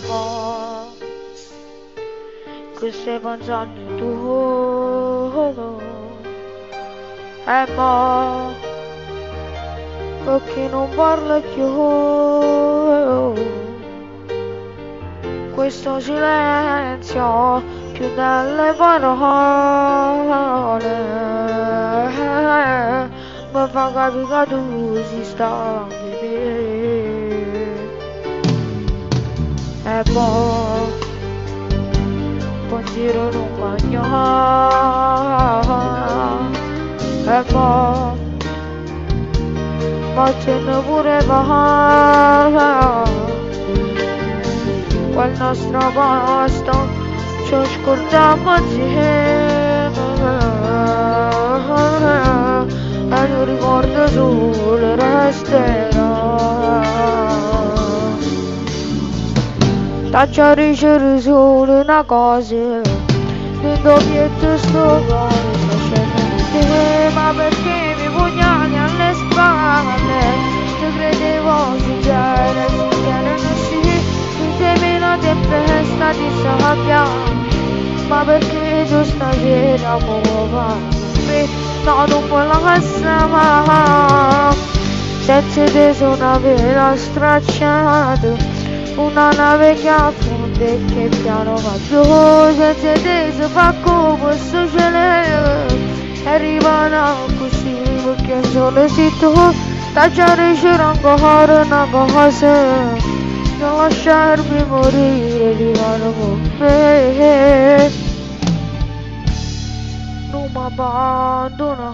mo che stai pensando tu, mo perché non parla più, questo silenzio più delle parole mi fa capire che tu si sta di me. E poi pensiero non bagna, e poi ma ce ne pure va quel nostro posto ci scordiamo insieme e non ricordo solo resterà taccia ricevere solo una cosa dentro pietro sto cuore sto scendendo ma perché mi pugnali alle spalle ti credevo sincera non si temi la tempesta di sabbia ma perché tu stasera muovi no non puoi lasciare senza te sono una vela stracciata una nave che affonda e che piano va giù senza te si fa come questo cielo e arrivano così perché solo se tu tacciare c'era ancora una cosa non lasciarmi morire rimane con me non mi abbandona